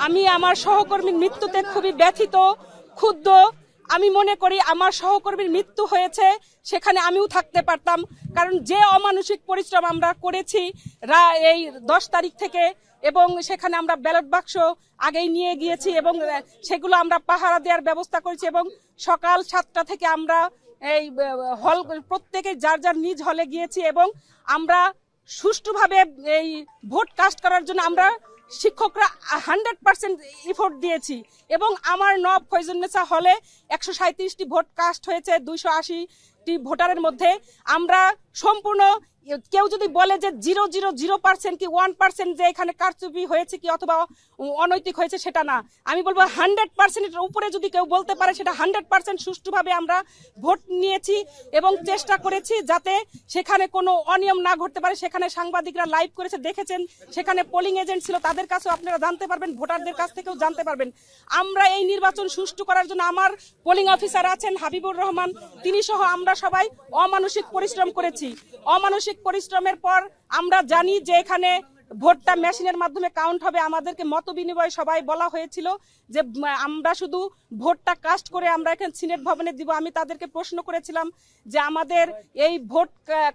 আমি আমার সহকর্মীর মৃত্যুতে খুবই ব্যথিত, ক্ষুব্ধ। আমি মনে করি আমার সহকর্মীর মৃত্যু হয়েছে, সেখানে আমিও থাকতে পারতাম, কারণ যে অমানসিক পরিশ্রম আমরা করেছি এই 10 তারিখ থেকে, এবং সেখানে আমরা ব্যালট বাক্স আগেই নিয়ে গিয়েছি এবং সেগুলো আমরা পাহারা দেওয়ার ব্যবস্থা করেছি, এবং সকাল 7টা থেকে আমরা এই হল প্রত্যেকে যার যার নিজ হলে গিয়েছি, এবং আমরা সুষ্ঠুভাবে এই ভোট কাস্ট করার জন্য আমরা শিক্ষকরা 100% এফোর্ট দিয়েছি, এবং আমার নব ফয়জুন্নেসা হলে 137টি ভোট কাস্ট হয়েছে 280টি ভোটারের মধ্যে। আমরা সম্পূর্ণ, কেউ যদি বলে যে 0.0% কি 1% যে এখানে কারচুপি হয়েছে কি অথবা অনৈতিক হয়েছে, সেটা না। আমি বলবো 100%-এর উপরে যদি কেউ বলতে পারে, সেটা 100% সুষ্ঠুভাবে আমরা ভোট নিয়েছি এবং চেষ্টা করেছি যাতে সেখানে কোনো অনিয়ম না ঘটতে পারে। সেখানে সাংবাদিকরা লাইভ করেছে, দেখেছেন, সেখানে পোলিং এজেন্ট ছিল, তাদের কাছেও আপনারা জানতে পারবেন, ভোটারদের কাছ থেকেও জানতে পারবেন। আমরা এই নির্বাচন সুষ্ঠু করার জন্য আমার পোলিং অফিসার আছেন হাবিবুর রহমান, তিনি সহ আমরা সবাই অমানসিক পরিশ্রম করেছি। অমানসিক পরিশ্রমের পর আমরা জানি যে এখানে ভোটটা মেশিনের মাধ্যমে কাউন্ট হবে। আমাদেরকে মত বিনিময় সবাই বলা হয়েছিল যে আমরা শুধু ভোটটা কাস্ট করে আমরা এখানে সিনেট ভবনে দিব। আমি তাদেরকে প্রশ্ন করেছিলাম যে আমাদের এই ভোট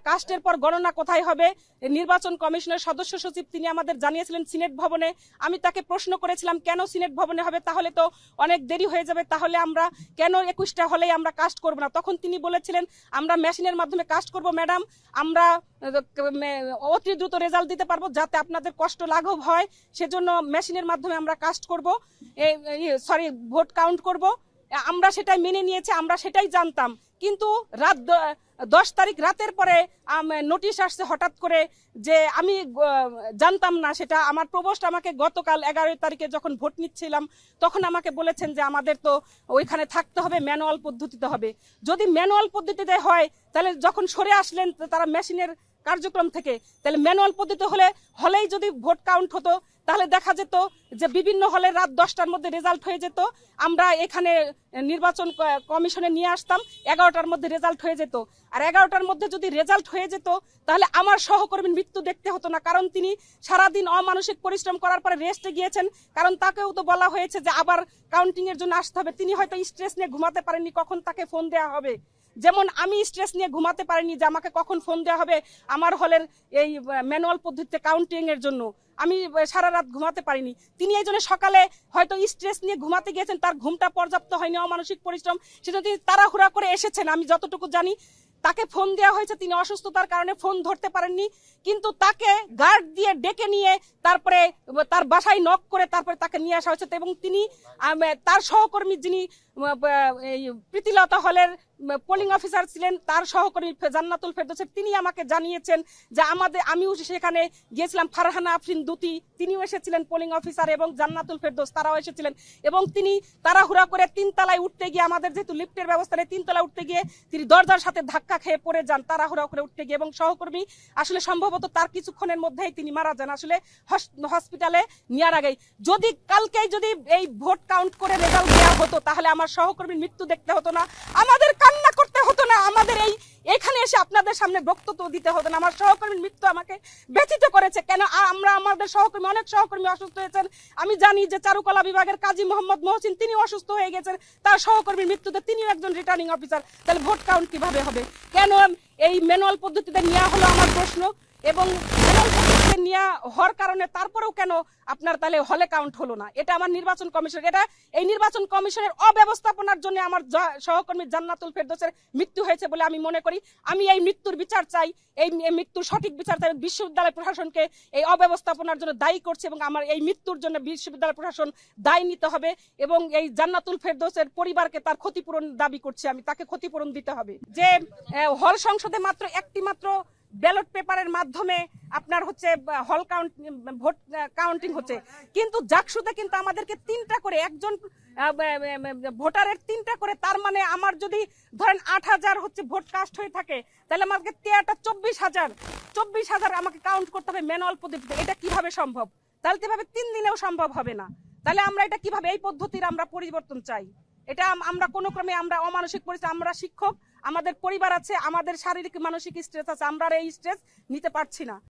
কাস্টের পর গণনা কোথায় হবে। নির্বাচন কমিশনের সদস্য সচিব তিনি আমাদের জানিয়েছিলেন সিনেট ভবনে। আমি তাকে প্রশ্ন করেছিলাম কেন সিনেট ভবনে হবে, তাহলে তো অনেক দেরি হয়ে যাবে, তাহলে আমরা কেন 21টা হলেই আমরা কাস্ট করব না। তখন তিনি বলেছিলেন আমরা মেশিনের মাধ্যমে কাস্ট করব ম্যাডাম, আমরা অতি দ্রুত রেজাল্ট দিতে পারবো, যাতে আপনাদের কষ্ট লাঘব হয়, সেজন্য মেশিনের মাধ্যমে আমরা কাস্ট করব, ভোট কাউন্ট করব। আমরা সেটাই মেনে নিয়েছি, আমরা সেটাই জানতাম। কিন্তু রাত 10 তারিখ রাতের পরে নোটিশ আসছে হঠাৎ করে, যে আমি জানতাম না সেটা। আমার প্রভোস্ট আমাকে গতকাল 11 তারিখে যখন ভোট নিচ্ছিলাম তখন আমাকে বলেছেন যে আমাদের তো ওইখানে থাকতে হবে, ম্যানুয়াল পদ্ধতিতে হবে। যদি ম্যানুয়াল পদ্ধতিতে হয় তাহলে যখন সরে আসলেন তারা মেশিনের কার্যক্রম থেকে, তাহলে ম্যানুয়াল পদ্ধতি হলেই যদি ভোট কাউন্ট হতো তাহলে দেখা যেত যে বিভিন্ন হলে রাত 10টার মধ্যে রেজাল্ট হয়ে যেত। আমরা এখানে নির্বাচন কমিশনে নিয়ে আসতাম, 11টার মধ্যে রেজাল্ট হয়ে যেত। আর 11টার মধ্যে যদি রেজাল্ট হয়ে যেত তাহলে আমার সহকর্মীর মৃত্যু দেখতে হতো না, কারণ তিনি সারাদিন অমানসিক পরিশ্রম করার পরে রেস্টে গিয়েছেন। কারণ তাকেও তো বলা হয়েছে যে আবার কাউন্টিং এর জন্য আসতে হবে। তিনি হয়তো স্ট্রেস নিয়ে ঘুমাতে পারেননি কখন তাকে ফোন দেওয়া হবে, যেমন আমি স্ট্রেস নিয়ে ঘুমাতে পারিনি যে আমাকে কখন ফোন দেওয়া হবে আমার হলের এই ম্যানুয়াল পদ্ধতিতে কাউন্টিং এর জন্য। আমি সারা রাত ঘুমাতে পারিনি। তিনি এই জন্য সকালে হয়তো স্ট্রেস নিয়ে ঘুমাতে গিয়েছেন, তার ঘুমটা পর্যাপ্ত হয়নি, অমানসিক পরিশ্রম, সেটা তিনি তাড়াহুড়া করে এসেছেন। আমি যতটুকু জানি তাকে ফোন দেওয়া হয়েছে, তিনি অসুস্থতার কারণে ফোন ধরতে পারেননি, কিন্তু তাকে গার্ড দিয়ে ডেকে নিয়ে তারপরে তার বাসায় নক করে তারপরে তাকে নিয়ে আসা হয়েছে। এবং তিনি তার সহকর্মী যিনি প্রীতিলতা হলের পোলিং অফিসার ছিলেন, তার সহকর্মী জান্নাতুল ফেরদৌস, তিনি আমাকে জানিয়েছেন যে আমিও সেখানে গিয়েছিলাম। ফারহানা আফরিন দুতি তিনিও এসেছিলেন পোলিং অফিসার, এবং জান্নাতুল ফেরদৌস তারাও এসেছিলেন। এবং তিনি তাড়াহুড়া করে 3 তলায় উঠতে গিয়ে, আমাদের যেহেতু লিফটের ব্যবস্থা নেই, 3 তলায় উঠতে গিয়ে তিনি দরজার সাথে ধাক্কা খেয়ে পড়ে যান তাড়াহুড়া করে উঠতে গিয়ে, এবং সহকর্মী আসলে সম্ভবত তার কিছুক্ষণের মধ্যেই তিনি মারা যান, আসলে হসপিটালে নেওয়ার আগেই। যদি কালকেই যদি এই ভোট কাউন্ট করে রেজাল্ট দেওয়া হতো তাহলে আমার সহকর্মীর মৃত্যু দেখতে হতো না, আমাদের কান্না করতে হতো না, আমাদের এখানে এসে আপনাদের সামনে বক্তব্য দিতে হতো না। আমার সহকর্মীর মৃত্যু আমাকে ব্যথিত করেছে। কেন আমাদের সহকর্মী, অনেক সহকর্মী অসুস্থ হয়েছেন। আমি জানি যে চারুকলা বিভাগের কাজী মোহাম্মদ মহসিন তিনি অসুস্থ হয়ে গেছেন, তার সহকর্মীর মৃত্যুতে তিনিও একজন রিটার্নিং অফিসার। তাহলে ভোট কাউন্ট কিভাবে হবে? কেন এই ম্যানুয়াল পদ্ধতিতে নেওয়া হলো আমার প্রশ্ন। এবং ম্যানুয়াল পদ্ধতিতে নেওয়া হওয়ার কারণে তারপরেও কেন আপনার তাহলে হলে কাউন্ট হলো না? এটা আমার নির্বাচন কমিশন, এটা এই নির্বাচন কমিশনের অব্যবস্থাপনার জন্য আমার সহকর্মী জান্নাতুল ফেরদৌসের মৃত্যু হয়েছে বলে আমি মনে করি। আমি এই মৃত্যুর বিচার চাই, এই মৃত্যুর সঠিক বিচার চাই। বিশ্ববিদ্যালয় প্রশাসনকে এই অব্যবস্থাপনার জন্য দায়ী করছে, এবং আমার এই মৃত্যুর জন্য বিশ্ববিদ্যালয় প্রশাসন দায় নিতে হবে, এবং এই জান্নাতুল ফেরদৌসের পরিবারকে তার ক্ষতিপূরণ দাবি করছে আমি, তাকে ক্ষতিপূরণ দিতে হবে। যে হল সংসদে মাত্র একটি মাত্র ব্যালট পেপারের মাধ্যমে আপনার হচ্ছে হল ভোট কাউন্টিং হচ্ছে, কিন্তু জাকসুতে কিন্তু আমাদেরকে 3টা করে, একজন ভোটারের 3টা করে, তার মানে আমার যদি ধরেন 8,000 হচ্ছে ভোট কাস্ট হয়ে থাকে, তাহলে আমাকে 24,000 আমাকে কাউন্ট করতে হবে ম্যানুয়াল পদ্ধতিতে। এটা কিভাবে সম্ভব? তাহলে তো এভাবে 3 দিনেও সম্ভব হবে না। তাহলে আমরা এটা কিভাবে, এই পদ্ধতির আমরা পরিবর্তন চাই। এটা আমরা কোনো ক্রমে, আমরা অমানসিক পরিস্থিতি, আমরা শিক্ষক, আমাদের পরিবার আছে, আমাদের শারীরিক মানসিক স্ট্রেস আছে, আমরা এই স্ট্রেস নিতে পারছি না।